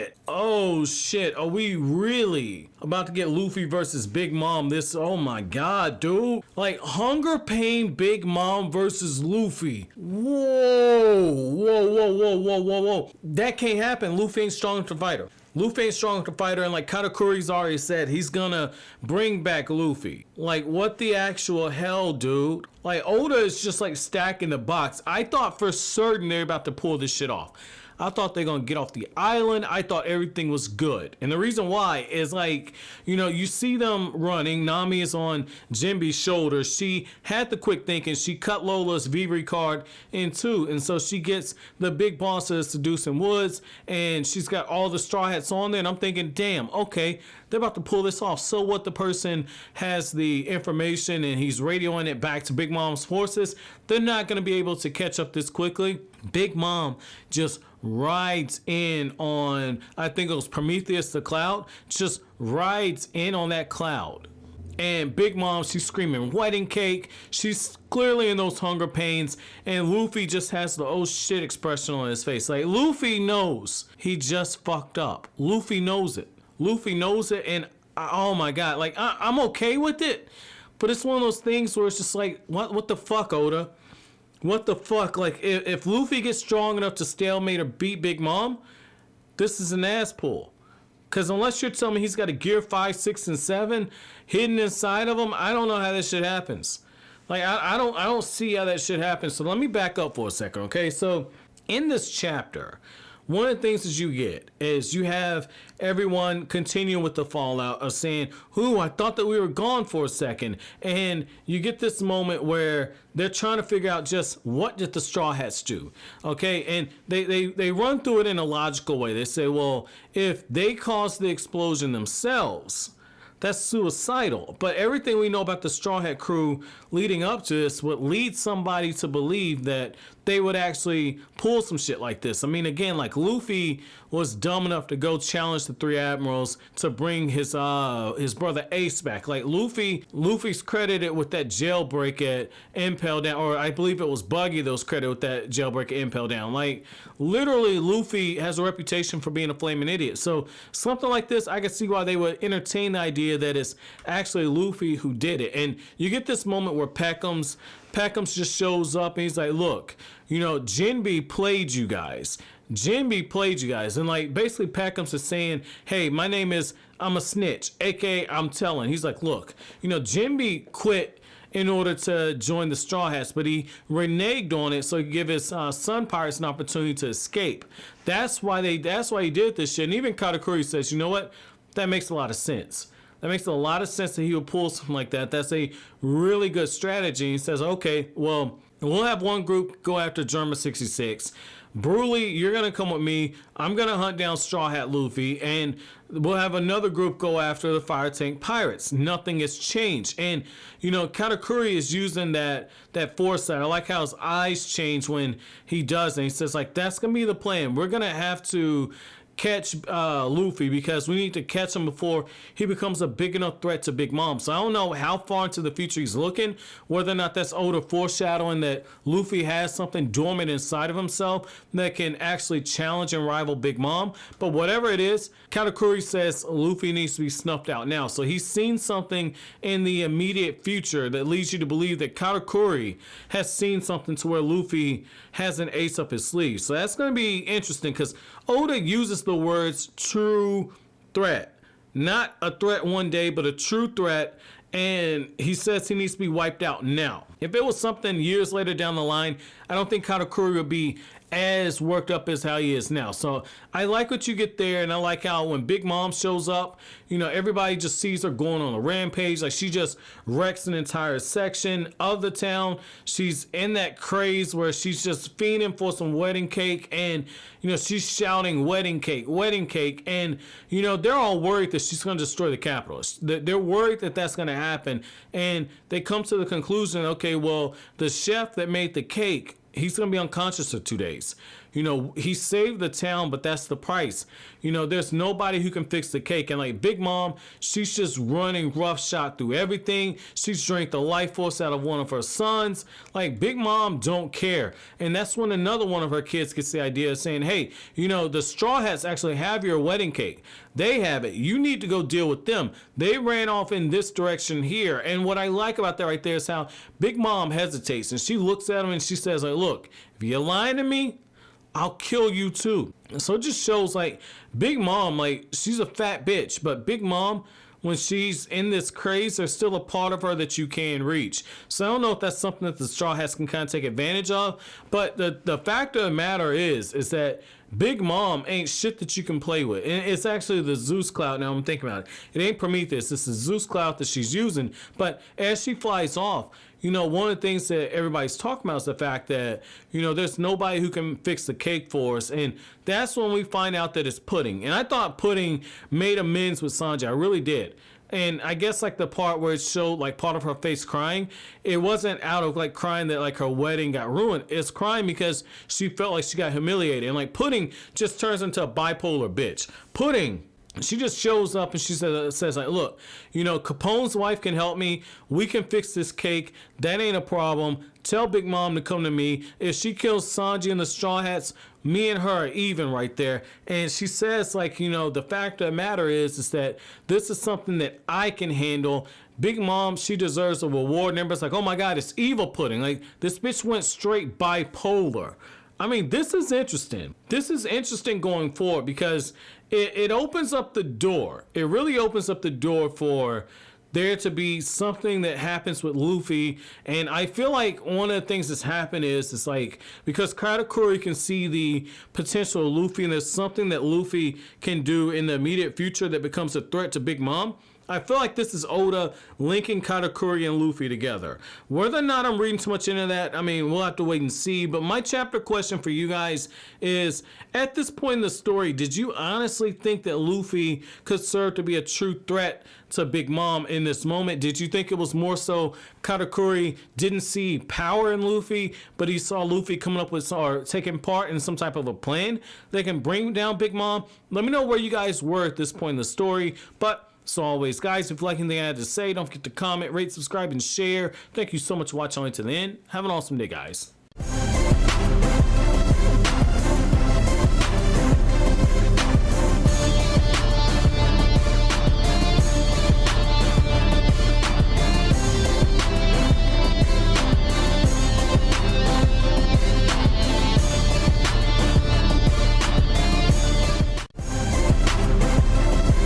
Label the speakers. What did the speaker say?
Speaker 1: shit. Oh shit. Are we really about to get Luffy versus Big Mom? Oh my god, dude. Like, hunger pain Big Mom versus Luffy. Whoa. That can't happen. Luffy ain't strong enough to fight her. Luffy ain't strong enough to fight her, and like Katakuri's already said, he's gonna bring back Luffy. Like, what the actual hell, dude? Like, Oda is just like stacking the box. I thought for certain they're about to pull this shit off. I thought they're gonna get off the island. I thought everything was good. And the reason why is, like, you know, you see them running. Nami is on Jinbe's shoulder. She had the quick thinking. She cut Lola's Vivre card in two. And so she gets the big bosses to do some woods. And she's got all the Straw Hats on there. And I'm thinking, damn, okay, they're about to pull this off. So what, the person has the information and he's radioing it back to Big Mom's forces. They're not gonna be able to catch up this quickly. Big Mom just rides in on, I think it was Prometheus the Cloud, just rides in on that cloud. And Big Mom, she's screaming wedding cake. She's clearly in those hunger pains. And Luffy just has the oh shit expression on his face. Like, Luffy knows he just fucked up. Luffy knows it. Luffy knows it. And oh my god, like, I'm okay with it. But it's one of those things where it's just like, what the fuck, Oda? What the fuck? Like, if Luffy gets strong enough to stalemate or beat Big Mom, this is an ass pull. Because unless you're telling me he's got a Gear 5, 6, and 7 hidden inside of him, I don't know how that shit happens. Like, I don't see how that shit happens. So let me back up for a second, okay? So in this chapter, one of the things that you get is you have everyone continuing with the fallout of saying, I thought that we were gone for a second. And you get this moment where they're trying to figure out just what did the Straw Hats do, okay? And they run through it in a logical way. They say, well, if they caused the explosion themselves, that's suicidal. But everything we know about the Straw Hat crew leading up to this would lead somebody to believe that they would actually pull some shit like this. I mean, again, like, Luffy was dumb enough to go challenge the three admirals to bring his brother Ace back. Like, Luffy's credited with that jailbreak at Impel Down, or I believe it was Buggy that was credited with that jailbreak at Impel Down. Like, literally, Luffy has a reputation for being a flaming idiot. So something like this, I can see why they would entertain the idea that it's actually Luffy who did it. And you get this moment where Peckham's just shows up and he's like, look, you know, Jinbe played you guys. And like, basically Peckham's is saying, hey, my name is, I'm a snitch, aka I'm telling. He's like, look, you know, Jinbe quit in order to join the Straw Hats, but he reneged on it so he could give his Sun Pirates an opportunity to escape. That's why he did this shit. And even Katakuri says, you know what? That makes a lot of sense. That makes a lot of sense that he would pull something like that. That's a really good strategy. He says, okay, well, we'll have one group go after Germa 66. Broly, you're going to come with me. I'm going to hunt down Straw Hat Luffy. And we'll have another group go after the Fire Tank Pirates. Nothing has changed. And, you know, Katakuri is using that foresight. I like how his eyes change when he does. And he says, like, that's going to be the plan. We're going to have to catch Luffy because we need to catch him before he becomes a big enough threat to Big Mom. So I don't know how far into the future he's looking, whether or not that's Oda foreshadowing that Luffy has something dormant inside of himself that can actually challenge and rival Big Mom. But whatever it is, Katakuri says Luffy needs to be snuffed out now. So he's seen something in the immediate future that leads you to believe that Katakuri has seen something to where Luffy has an ace up his sleeve. So that's going to be interesting because Oda uses the words true threat. Not a threat one day, but a true threat. And he says he needs to be wiped out now. If it was something years later down the line, I don't think Katakuri would be as worked up as how he is now. So I like what you get there, and I like how when Big Mom shows up, you know, everybody just sees her going on a rampage. Like, she just wrecks an entire section of the town. She's in that craze where she's just fiending for some wedding cake, and, you know, she's shouting wedding cake, and, you know, they're all worried that she's going to destroy the capital. They're worried that that's going to happen, and they come to the conclusion, okay, well, the chef that made the cake, he's going to be unconscious for 2 days. you know, he saved the town, but that's the price. You know, there's nobody who can fix the cake. And like Big Mom, she's just running roughshod through everything. She's drank the life force out of one of her sons. Like Big Mom don't care. And that's when another one of her kids gets the idea of saying, hey, you know, the Straw Hats actually have your wedding cake. They have it. You need to go deal with them. They ran off in this direction here. And what I like about that right there is how Big Mom hesitates and she looks at him and she says, like, look, if you're lying to me, I'll kill you too. And so it just shows like Big Mom, like she's a fat bitch, but Big Mom, when she's in this craze, there's still a part of her that you can reach. So I don't know if that's something that the Straw Hats can kind of take advantage of, but the fact of the matter is that Big Mom ain't shit that you can play with. And it's actually the Zeus cloud. Now I'm thinking about it. It ain't Prometheus. It's the Zeus cloud that she's using. But as she flies off, you know, one of the things that everybody's talking about is the fact that, you know, there's nobody who can fix the cake for us. And that's when we find out that it's Pudding. And I thought Pudding made amends with Sanji. I really did. And I guess like the part where it showed like part of her face crying, it wasn't out of like crying that like her wedding got ruined. It's crying because she felt like she got humiliated. And like Pudding just turns into a bipolar bitch. Pudding, she just shows up and she says like, look, you know, Capone's wife can help me. We can fix this cake. That ain't a problem. Tell Big Mom to come to me. If she kills Sanji and the Straw Hats, me and her are even right there. And she says like, you know, the fact of the matter is that this is something that I can handle. Big Mom, she deserves a reward. And everybody's like, oh my God, it's evil Pudding. Like this bitch went straight bipolar. I mean, this is interesting. This is interesting going forward because it opens up the door. It really opens up the door for there to be something that happens with Luffy. And I feel like one of the things that's happened is it's like because Katakuri can see the potential of Luffy and there's something that Luffy can do in the immediate future that becomes a threat to Big Mom. I feel like this is Oda linking Katakuri and Luffy together. Whether or not I'm reading too much into that, I mean, we'll have to wait and see. But my chapter question for you guys is, at this point in the story, did you honestly think that Luffy could serve to be a true threat to Big Mom in this moment? Did you think it was more so Katakuri didn't see power in Luffy, but he saw Luffy coming up with or taking part in some type of a plan that can bring down Big Mom? Let me know where you guys were at this point in the story. But so always, guys, if you like anything I had to say, don't forget to comment, rate, subscribe, and share. Thank you so much for watching all the way to the end. Have an awesome day, guys.